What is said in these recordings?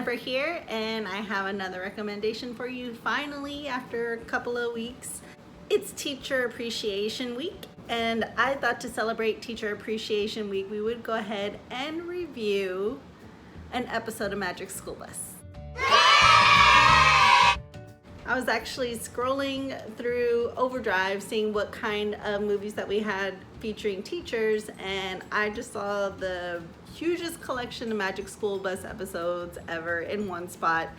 Jennifer here, and I have another recommendation for you finally after a couple of weeks. It's Teacher Appreciation Week, and I thought to celebrate Teacher Appreciation Week we would go ahead and review an episode of Magic School Bus. I was actually scrolling through Overdrive seeing what kind of movies that we had featuring teachers, and I just saw the hugest collection of Magic School Bus episodes ever in one spot.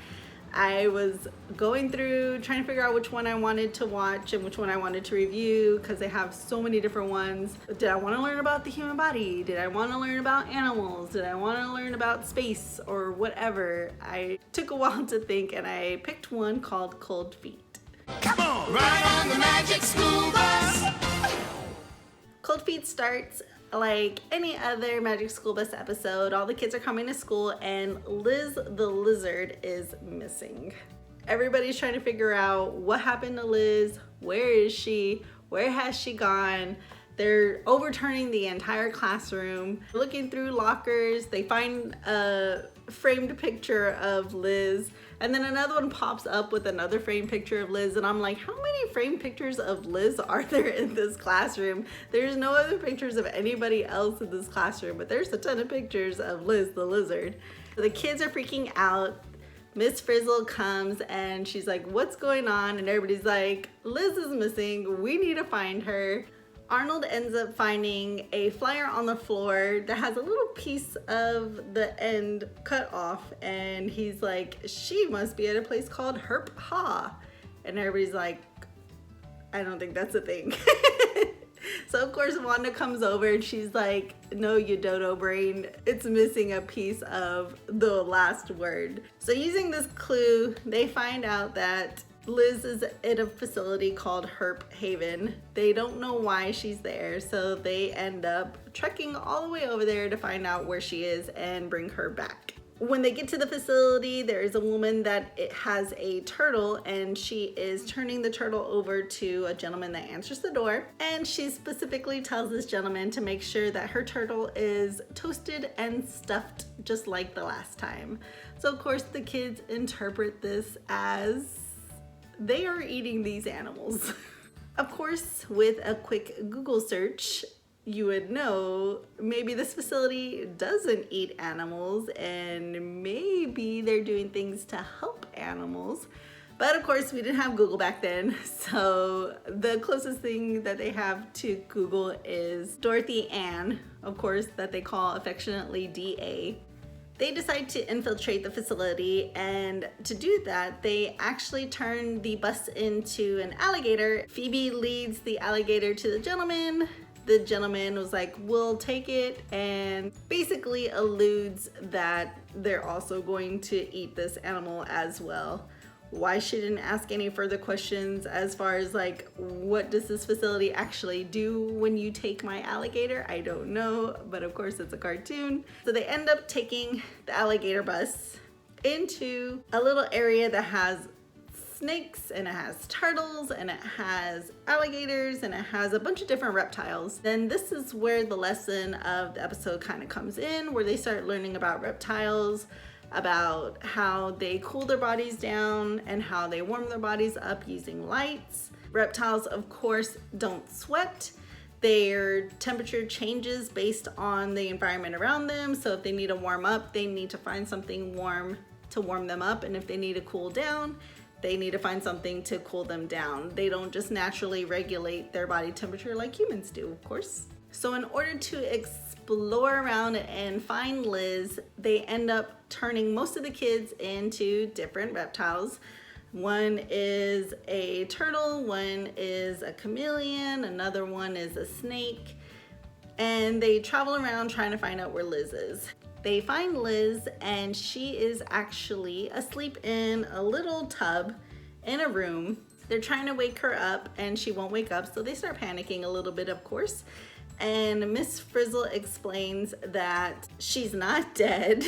I was going through trying to figure out which one I wanted to watch and which one I wanted to review because they have so many different ones. Did I want to learn about the human body? Did I want to learn about animals? Did I want to learn about space or whatever? I took a while to think and I picked one called Cold Feet. Come on! Ride on the Magic School Bus! Cold Feet starts like any other Magic School Bus episode. All the kids are coming to school and Liz the lizard is missing. Everybody's trying to figure out what happened to Liz. Where is she? Where has she gone? They're overturning the entire classroom, looking through lockers. They find a framed picture of Liz, and then another one pops up with another framed picture of Liz, and I'm like, how many framed pictures of Liz are there in this classroom? There's no other pictures of anybody else in this classroom, but there's a ton of pictures of Liz the lizard. The kids are freaking out. Miss Frizzle comes and she's like, what's going on? And everybody's like, Liz is missing. We need to find her. Arnold ends up finding a flyer on the floor that has a little piece of the end cut off, and he's like, she must be at a place called Herp Ha. And everybody's like, I don't think that's a thing. So of course Wanda comes over and she's like, no, you dodo brain, it's missing a piece of the last word. So using this clue, they find out that Liz is at a facility called Herp Haven. They don't know why she's there, so they end up trekking all the way over there to find out where she is and bring her back. When they get to the facility, there is a woman that has a turtle, and she is turning the turtle over to a gentleman that answers the door, and she specifically tells this gentleman to make sure that her turtle is toasted and stuffed just like the last time. So of course the kids interpret this as they are eating these animals. Of course, with a quick Google search, you would know maybe this facility doesn't eat animals and maybe they're doing things to help animals. But of course, we didn't have Google back then, so the closest thing that they have to Google is Dorothy Ann, of course, that they call affectionately DA. They decide to infiltrate the facility, and to do that, they actually turn the bus into an alligator. Phoebe leads the alligator to the gentleman. The gentleman was like, we'll take it, and basically alludes that they're also going to eat this animal as well. Why she didn't ask any further questions as far as like, what does this facility actually do when you take my alligator? I don't know, but of course it's a cartoon. So they end up taking the alligator bus into a little area that has snakes, and it has turtles, and it has alligators, and it has a bunch of different reptiles. Then this is where the lesson of the episode kind of comes in, where they start learning about reptiles, about how they cool their bodies down and how they warm their bodies up using lights. Reptiles, of course, don't sweat. Their temperature changes based on the environment around them. So if they need to warm up, they need to find something warm to warm them up. And if they need to cool down, they need to find something to cool them down. They don't just naturally regulate their body temperature like humans do, of course. So in order to explore around and find Liz, they end up turning most of the kids into different reptiles. One is a turtle, one is a chameleon, another one is a snake, and they travel around trying to find out where Liz is. They find Liz, and she is actually asleep in a little tub in a room. They're trying to wake her up and she won't wake up, so they start panicking a little bit, of course. And Miss Frizzle explains that she's not dead,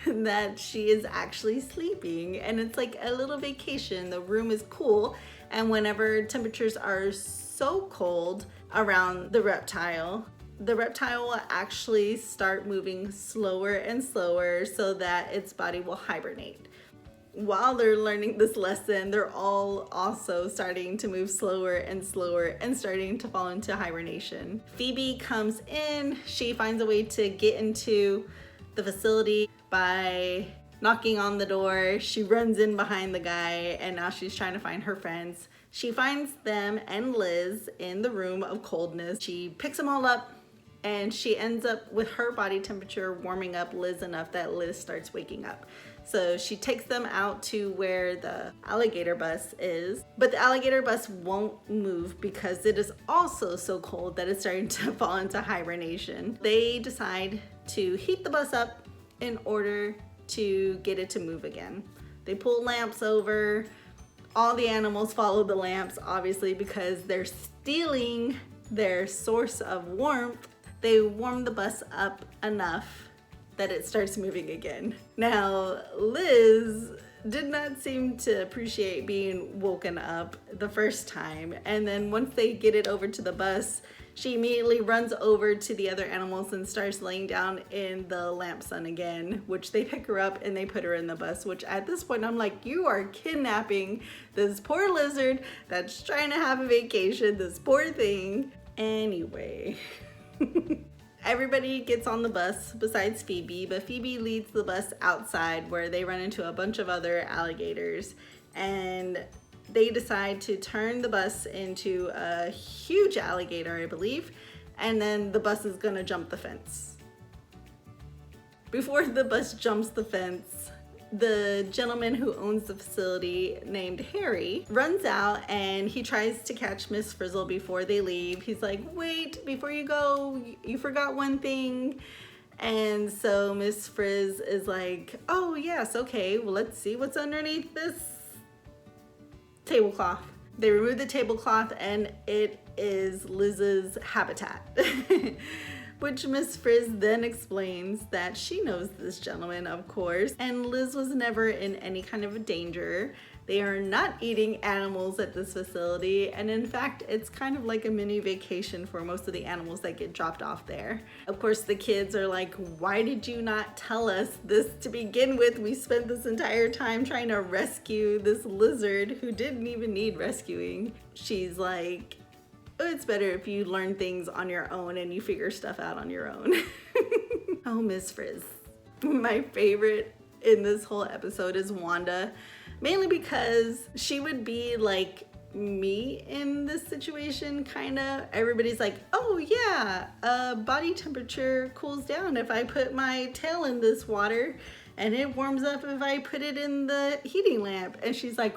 that she is actually sleeping, and it's like a little vacation. The room is cool, and whenever temperatures are so cold around the reptile, the reptile will actually start moving slower and slower so that its body will hibernate. While they're learning this lesson, they're all also starting to move slower and slower and starting to fall into hibernation. Phoebe comes in. She finds a way to get into the facility by knocking on the door. She runs in behind the guy, and now she's trying to find her friends. She finds them and Liz in the room of coldness. She picks them all up, and she ends up with her body temperature warming up Liz enough that Liz starts waking up. So she takes them out to where the alligator bus is, but the alligator bus won't move because it is also so cold that it's starting to fall into hibernation. They decide to heat the bus up in order to get it to move again. They pull lamps over. All the animals follow the lamps, obviously, because they're stealing their source of warmth. They warm the bus up enough that it starts moving again. Now, Liz did not seem to appreciate being woken up the first time, and then once they get it over to the bus, she immediately runs over to the other animals and starts laying down in the lamp sun again, which they pick her up and they put her in the bus, which at this point I'm like, you are kidnapping this poor lizard that's trying to have a vacation, this poor thing. Anyway. Everybody gets on the bus besides Phoebe, but Phoebe leads the bus outside where they run into a bunch of other alligators, and they decide to turn the bus into a huge alligator, I believe, and then the bus is gonna jump the fence. Before the bus jumps the fence, the gentleman who owns the facility, named Harry, runs out and he tries to catch Miss Frizzle before they leave. He's like, wait, before you go, you forgot one thing. And so Miss Frizz is like, oh yes, okay, well let's see what's underneath this tablecloth. They remove the tablecloth and it is Liz's habitat. Which Miss Frizz then explains that she knows this gentleman, of course, and Liz was never in any kind of a danger. They are not eating animals at this facility, and in fact, it's kind of like a mini vacation for most of the animals that get dropped off there. Of course, the kids are like, why did you not tell us this to begin with? We spent this entire time trying to rescue this lizard who didn't even need rescuing. She's like, it's better if you learn things on your own and you figure stuff out on your own. Oh, Miss Frizz. My favorite in this whole episode is Wanda, mainly because she would be like me in this situation, kinda. Everybody's like, oh yeah, body temperature cools down if I put my tail in this water, and it warms up if I put it in the heating lamp. And she's like,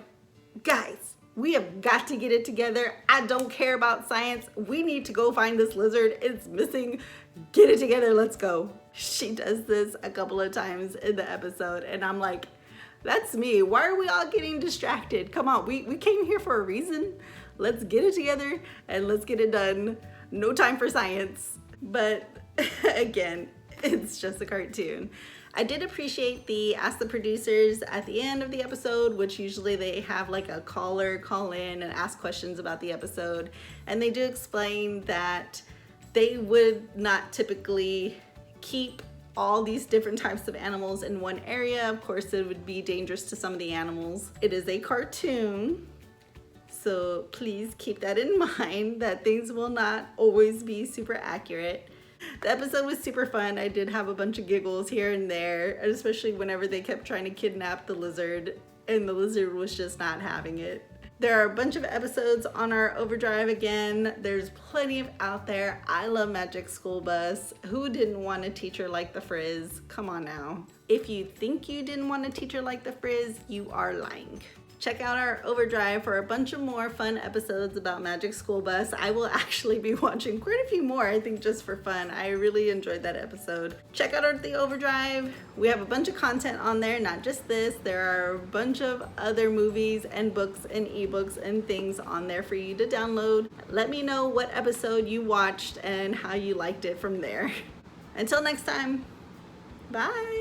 guys, we have got to get it together. I don't care about science. We need to go find this lizard. It's missing. Get it together. Let's go. She does this a couple of times in the episode, and I'm like, that's me. Why are we all getting distracted? Come on, we came here for a reason. Let's get it together and let's get it done. No time for science. But again, it's just a cartoon. I did appreciate the Ask the Producers at the end of the episode, which usually they have like a caller call in and ask questions about the episode. And they do explain that they would not typically keep all these different types of animals in one area. Of course, it would be dangerous to some of the animals. It is a cartoon, so please keep that in mind, that things will not always be super accurate. The episode was super fun. I did have a bunch of giggles here and there, especially whenever they kept trying to kidnap the lizard and the lizard was just not having it. There are a bunch of episodes on our Overdrive again. There's plenty of out there. I love Magic School Bus. Who didn't want a teacher like the Frizz? Come on now. If you think you didn't want a teacher like the Frizz, you are lying. Check out our Overdrive for a bunch of more fun episodes about Magic School Bus. I will actually be watching quite a few more, I think, just for fun. I really enjoyed that episode. Check out the Overdrive. We have a bunch of content on there, not just this. There are a bunch of other movies and books and ebooks and things on there for you to download. Let me know what episode you watched and how you liked it from there. Until next time, bye.